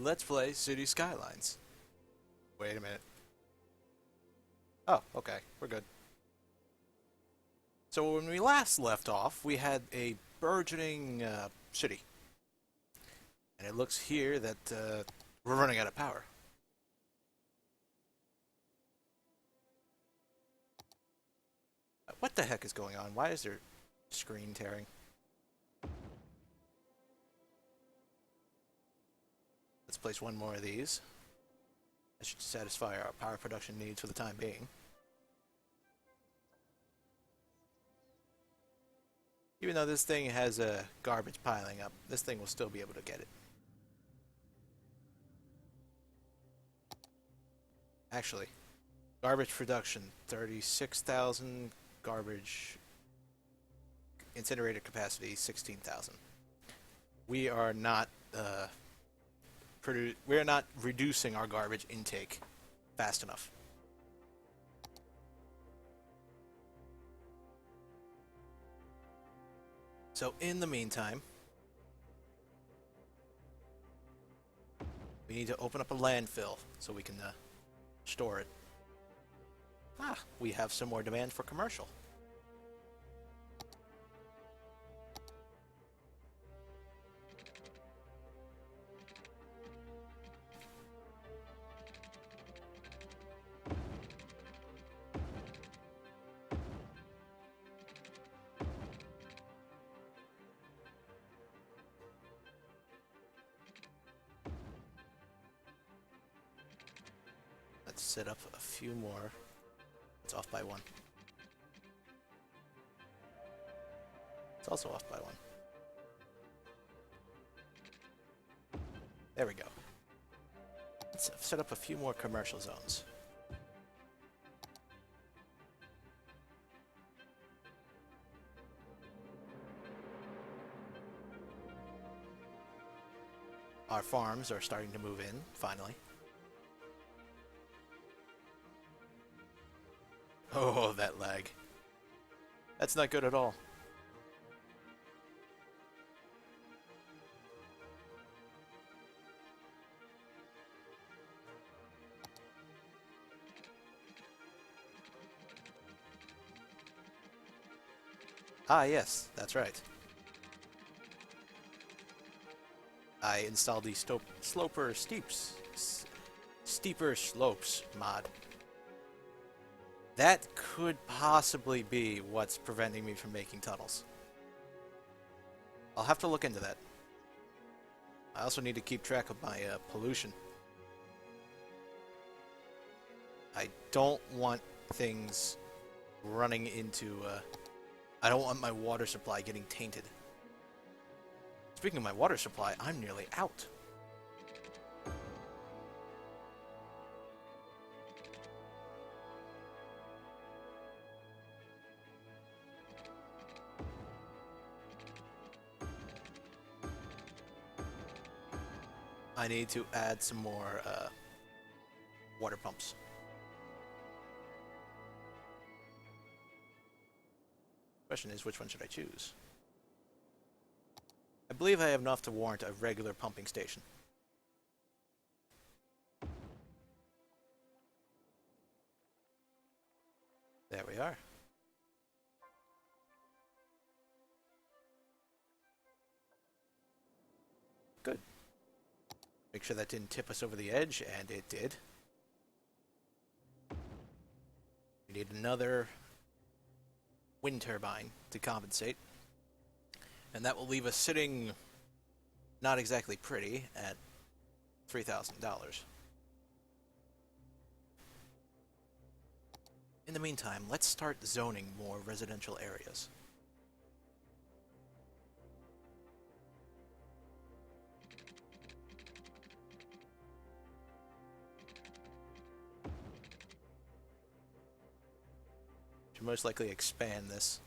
Let's play City Skylines. Wait a minute. Oh, okay. We're good. So when we last left off, we had a burgeoning city. And it looks here that we're running out of power. What the heck is going on? Why is there screen tearing? Let's place one more of these. That should satisfy our power production needs for the time being. Even though this thing has garbage piling up, this thing will still be able to get it. Actually, garbage production, 36,000. Garbage incinerator capacity, 16,000. We are not we are not reducing our garbage intake fast enough. So in the meantime, we need to open up a landfill so we can store it. Ah, we have some more demand for commercial. Let's set up a few more. It's off by one. It's also off by one. There we go. Let's set up a few more commercial zones. Our farms are starting to move in, finally. Oh, that lag. That's not good at all. Ah, yes, that's right. I installed the Steeper Slopes mod. That could possibly be what's preventing me from making tunnels. I'll have to look into that. I also need to keep track of my pollution. I don't want things running into... I don't want my water supply getting tainted. Speaking of my water supply, I'm nearly out. I need to add some more water pumps. Question is, which one should I choose? I believe I have enough to warrant a regular pumping station. There we are. Good. Make sure that didn't tip us over the edge, and it did. We need another wind turbine to compensate. And that will leave us sitting not exactly pretty at $3,000. In the meantime, let's start zoning more residential areas. Should most likely expand this.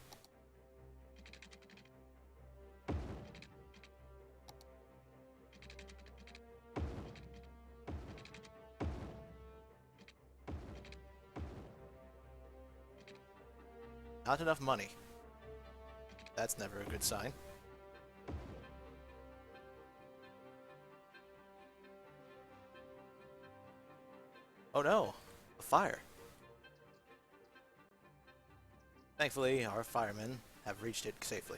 Not enough money. That's never a good sign. Oh no, a fire. Thankfully, our firemen have reached it safely.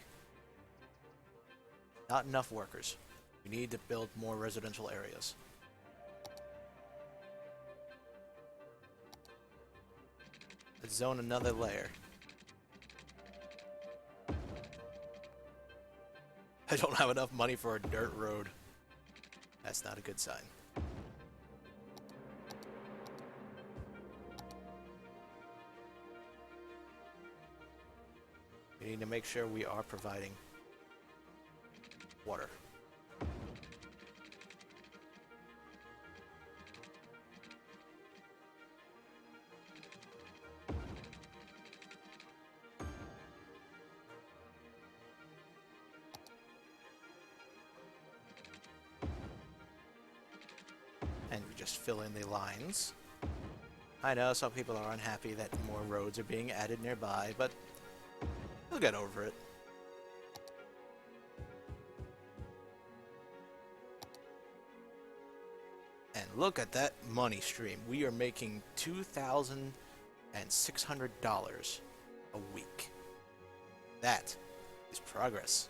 Not enough workers. We need to build more residential areas. Let's zone another layer. I don't have enough money for a dirt road. That's not a good sign. We need to make sure we are providing water. And we just fill in the lines. I know some people are unhappy that more roads are being added nearby, but we'll get over it. And look at that money stream. We are making $2,600 a week. That is progress.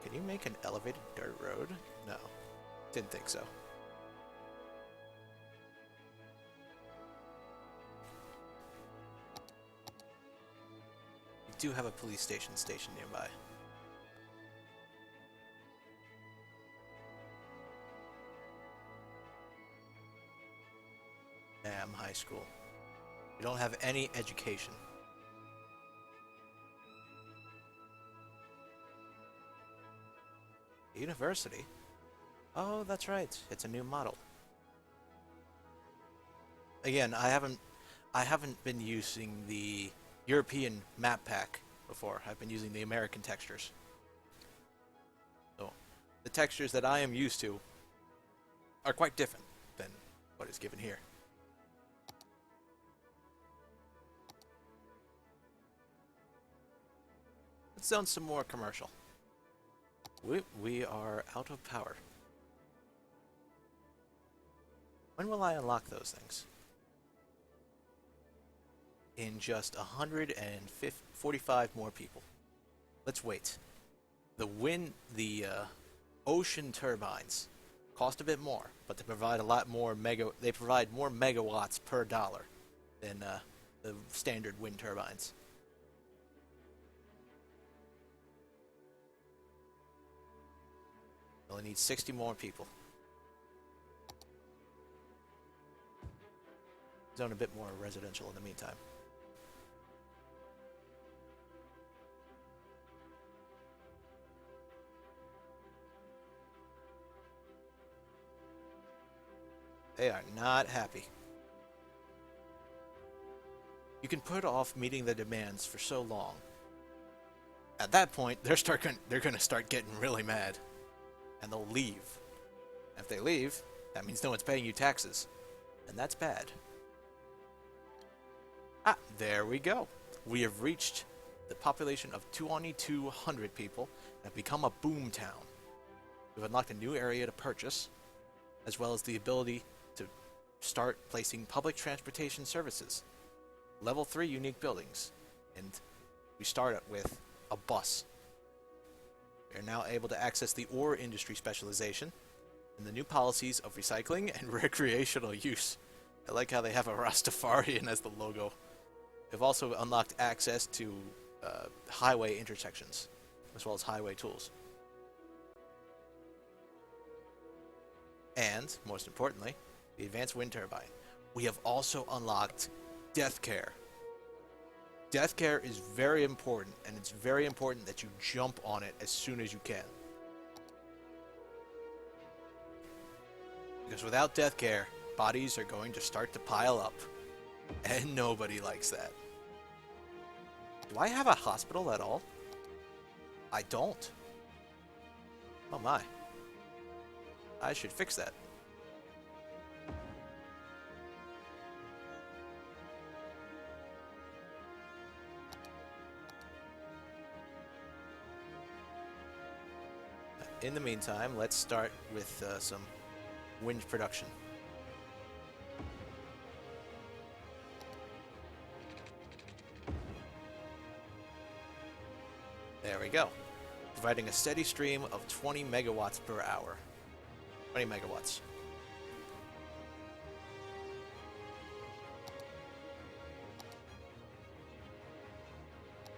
Can you make an elevated dirt road? No. Didn't think so. We do have a police station nearby. Damn high school. We don't have any education. University? Oh, that's right. It's a new model. Again, I haven't been using the European map pack before. I've been using the American textures. So, the textures that I am used to are quite different than what is given here. Let's zone some more commercial. We are out of power. When will I unlock those things? In just 145 more people. Let's wait. The ocean turbines cost a bit more, but they provide a lot more they provide more megawatts per dollar than the standard wind turbines. Only need 60 more people. Zone a bit more residential in the meantime. They are not happy. You can put off meeting the demands for so long. At that point, they're going to start getting really mad. And they'll leave. If they leave, that means no one's paying you taxes. And that's bad. Ah, there we go. We have reached the population of 2,200 people and have become a boom town. We've unlocked a new area to purchase, as well as the ability to start placing public transportation services. Level 3 unique buildings. And we start with a bus. We are now able to access the ore industry specialization and the new policies of recycling and recreational use. I like how they have a Rastafarian as the logo. They've also unlocked access to highway intersections, as well as highway tools. And, most importantly, the advanced wind turbine. We have also unlocked death care. Death care is very important, and it's very important that you jump on it as soon as you can. Because without death care, bodies are going to start to pile up, and nobody likes that. Do I have a hospital at all? I don't. Oh my. I should fix that. in the meantime, let's start with some wind production. There we go. Providing a steady stream of 20 megawatts per hour. 20 megawatts.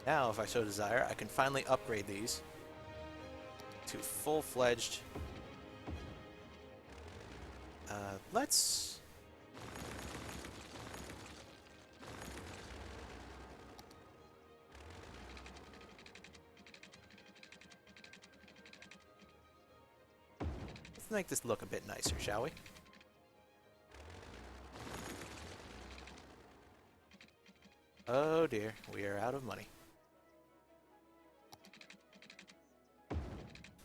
Now, if I so desire, I can finally upgrade these to full-fledged. Let's... Let's make this look a bit nicer, shall we? Oh dear, we are out of money.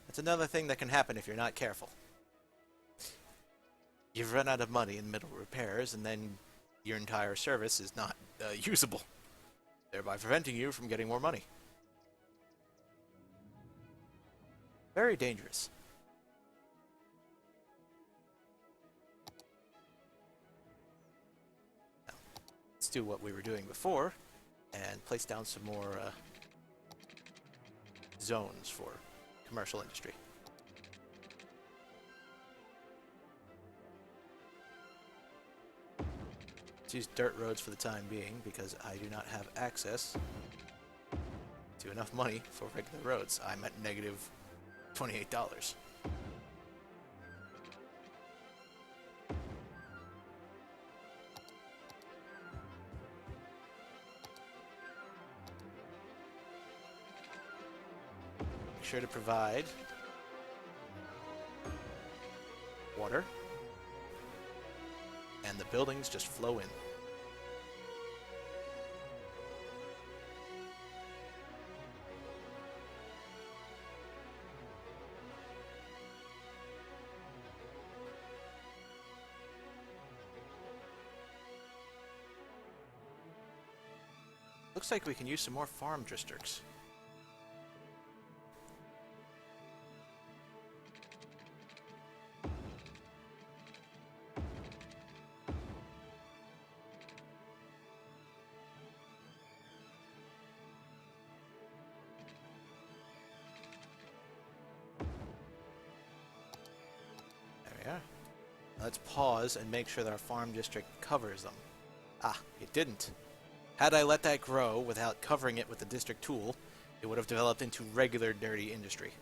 That's another thing that can happen if you're not careful. You've run out of money in middle repairs, and then your entire service is not usable, thereby preventing you from getting more money. Very dangerous. Now, let's do what we were doing before, and place down some more zones for commercial industry. Let's use dirt roads for the time being, because I do not have access to enough money for regular roads. I'm at negative $28. Make sure to provide water, and the buildings just flow in. Looks like we can use some more farm districts. Let's pause and make sure that our farm district covers them. Ah, it didn't. Had I let that grow without covering it with the district tool, it would have developed into regular dirty industry.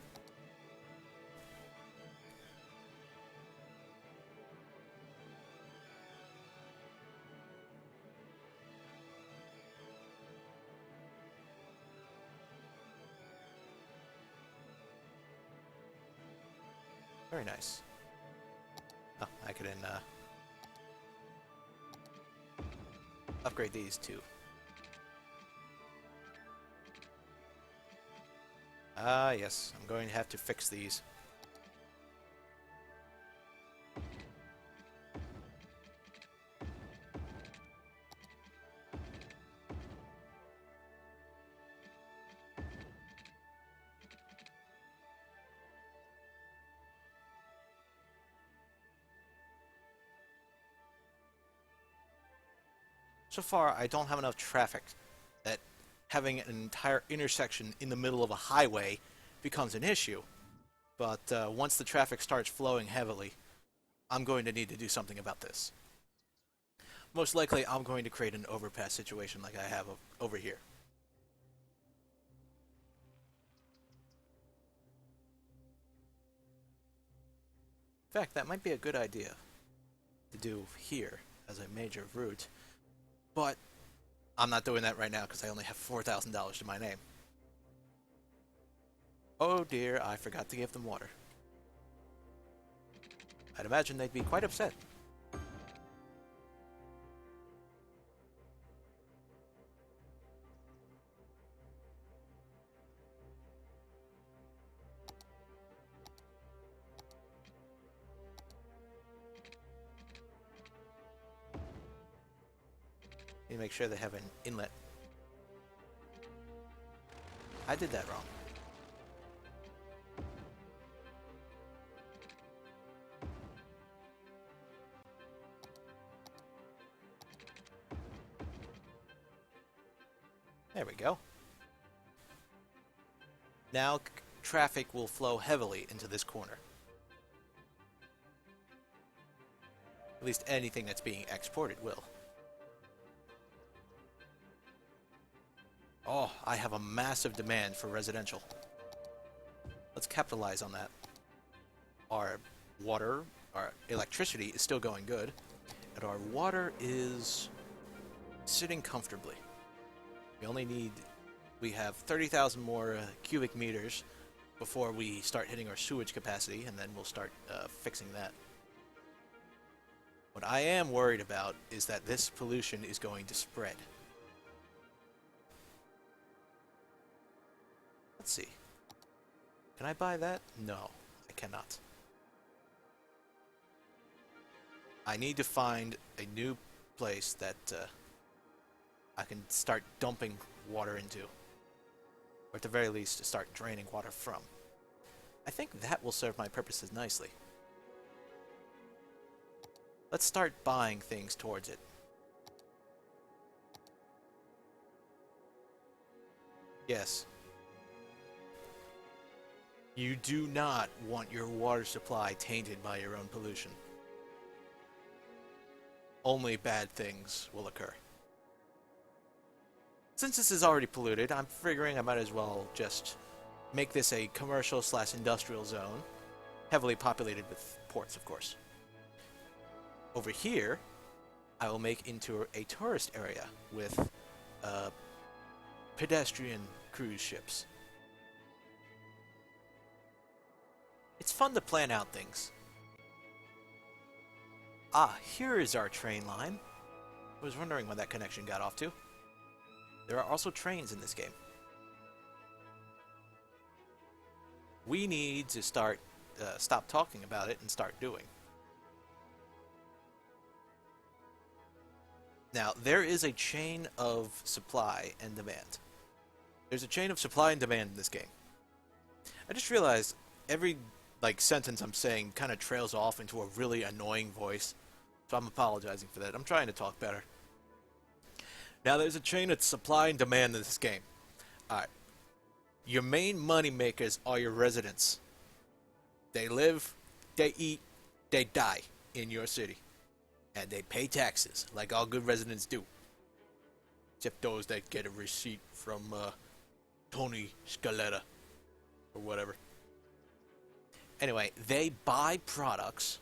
Very nice. Oh, I could upgrade these too. Ah, yes, I'm going to have to fix these. So far, I don't have enough traffic that having an entire intersection in the middle of a highway becomes an issue. But once the traffic starts flowing heavily, I'm going to need to do something about this. Most likely, I'm going to create an overpass situation like I have over here. In fact, that might be a good idea to do here as a major route. But I'm not doing that right now because I only have $4,000 to my name. Oh dear, I forgot to give them water. I'd imagine they'd be quite upset. Need to make sure they have an inlet. I did that wrong. There we go. Now traffic will flow heavily into this corner. At least anything that's being exported will. Oh, I have a massive demand for residential. Let's capitalize on that. Our water, our electricity is still going good, and our water is sitting comfortably. We have 30,000 more cubic meters before we start hitting our sewage capacity, and then we'll start fixing that. What I am worried about is that this pollution is going to spread. Let's see. Can I buy that? No, I cannot. I need to find a new place that I can start dumping water into. Or at the very least, to start draining water from. I think that will serve my purposes nicely. Let's start buying things towards it. Yes. You do not want your water supply tainted by your own pollution. Only bad things will occur. Since this is already polluted, I'm figuring I might as well just make this a commercial/industrial zone, heavily populated with ports, of course. Over here, I will make into a tourist area with pedestrian cruise ships. It's fun to plan out things. Ah, here is our train line. I was wondering when that connection got off to. There are also trains in this game. We need to stop talking about it and start doing. Now, there is a chain of supply and demand. There's a chain of supply and demand in this game. I just realized every sentence I'm saying kind of trails off into a really annoying voice, so I'm apologizing for that. I'm trying to talk better. Now, there's a chain of supply and demand in this game. Alright. Your main money makers are your residents. They live, they eat, they die in your city. And they pay taxes, like all good residents do. Except those that get a receipt from Tony Scaletta, or whatever. Anyway, they buy products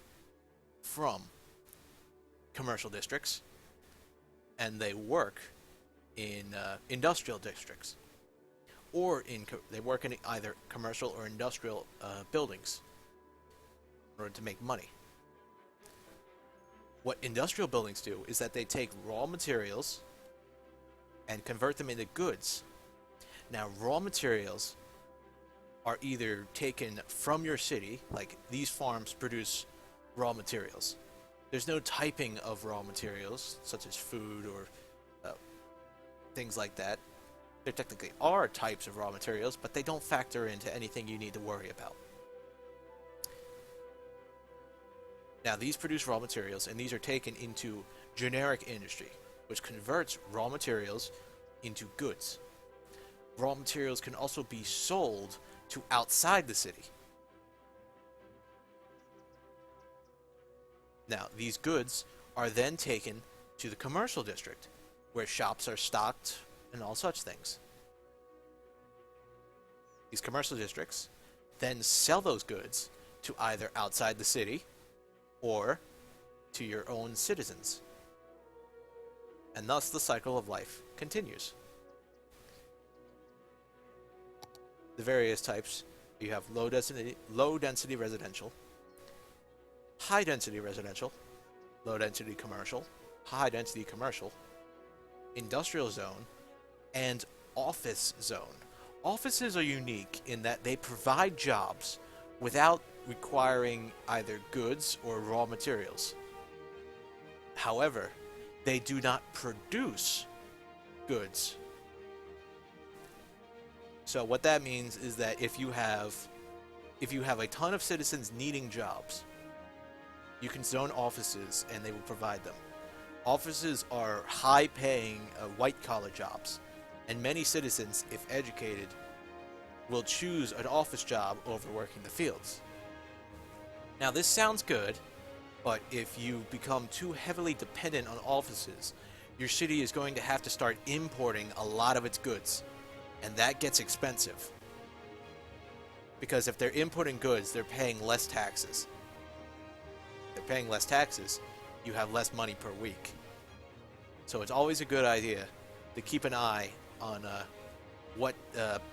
from commercial districts, and they work in industrial districts. Or they work in either commercial or industrial buildings in order to make money. What industrial buildings do is that they take raw materials and convert them into goods. Now, raw materials are either taken from your city, like these farms produce raw materials. There's no typing of raw materials, such as food or things like that. There technically are types of raw materials, but they don't factor into anything you need to worry about. Now, these produce raw materials, and these are taken into generic industry, which converts raw materials into goods. Raw materials can also be sold to outside the city. Now, these goods are then taken to the commercial district, where shops are stocked and all such things. These commercial districts then sell those goods to either outside the city or to your own citizens. And thus the cycle of life continues. The various types, you have low density residential, high density residential, low density commercial, high density commercial, industrial zone, and office zone. Offices are unique in that they provide jobs without requiring either goods or raw materials. However, they do not produce goods. So what that means is that if you have a ton of citizens needing jobs, you can zone offices and they will provide them. Offices are high-paying, white-collar jobs. And many citizens, if educated, will choose an office job over working the fields. Now, this sounds good, but if you become too heavily dependent on offices, your city is going to have to start importing a lot of its goods, and that gets expensive. Because if they're importing goods, they're paying less taxes. If they're paying less taxes, you have less money per week. So it's always a good idea to keep an eye on what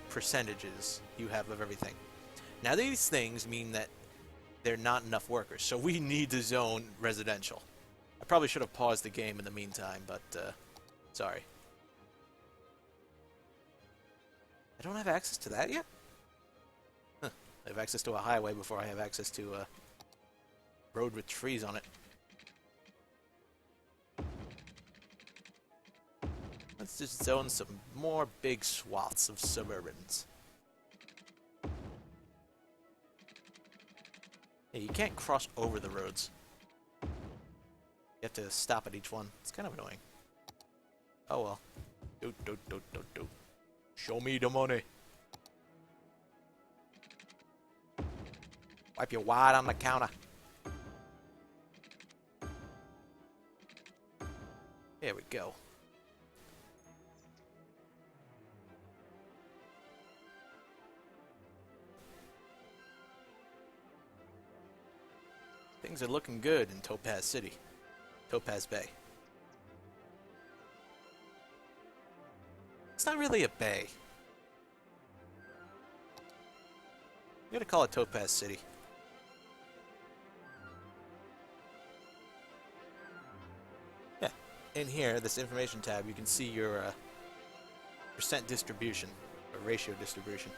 percentages you have of everything. Now, these things mean that there are not enough workers, so we need to zone residential. I probably should have paused the game in the meantime, but sorry. I don't have access to that yet? Huh. I have access to a highway before I have access to a road with trees on it. Let's just zone some more big swaths of suburbans. Yeah, you can't cross over the roads. You have to stop at each one. It's kind of annoying. Oh well. Do. Show me the money. Wipe your wad on the counter. There we go. Things are looking good in Topaz City. Topaz Bay. It's not really a bay. I'm gonna call it Topaz City. Yeah. In here, this information tab, you can see your percent distribution, or ratio distribution.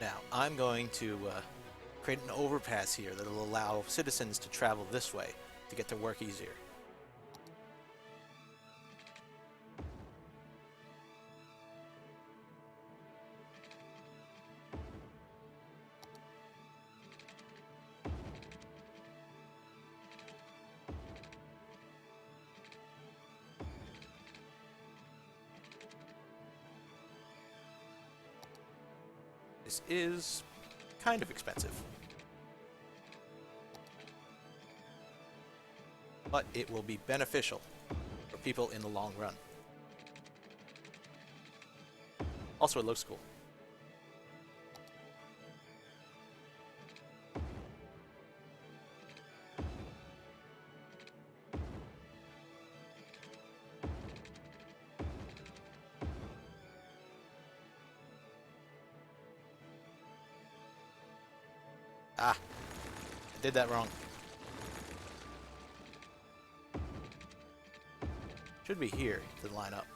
Now, I'm going to create an overpass here that will allow citizens to travel this way to get to work easier. This is kind of expensive, but it will be beneficial for people in the long run. Also, it looks cool. Ah, I did that wrong. Should be here to line up.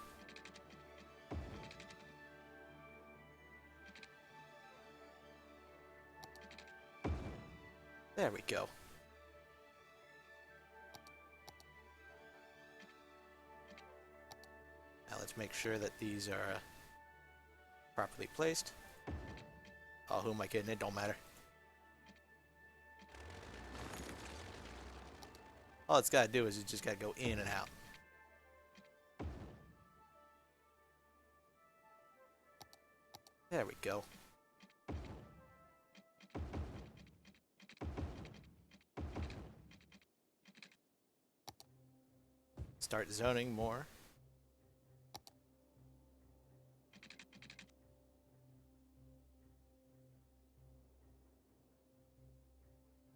There we go. Now let's make sure that these are properly placed. Oh, who am I kidding? It don't matter. All it's got to do is it just got to go in and out. There we go. Start zoning more.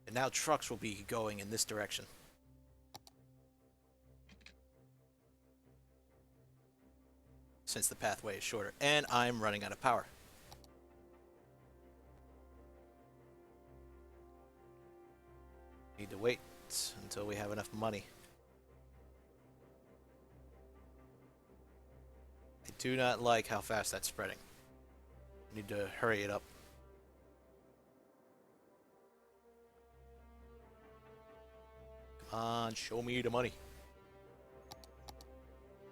And now trucks will be going in this direction. Since the pathway is shorter. And I'm running out of power. Need to wait until we have enough money. I do not like how fast that's spreading. Need to hurry it up. Come on, show me the money.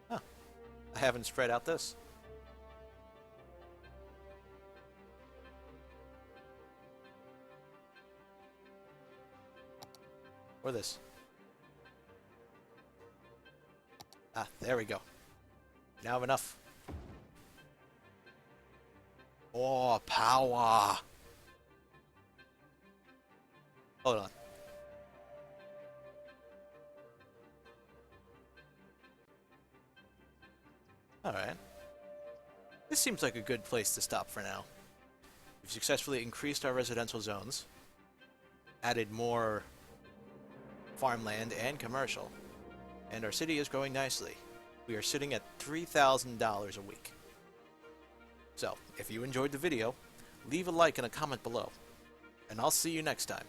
Huh. I haven't spread out this. Or this. Ah, there we go. Now have enough. Oh, power! Hold on. Alright. This seems like a good place to stop for now. We've successfully increased our residential zones, added more farmland and commercial, and our city is growing nicely. We are sitting at $3,000 a week. So, if you enjoyed the video, leave a like and a comment below, and I'll see you next time.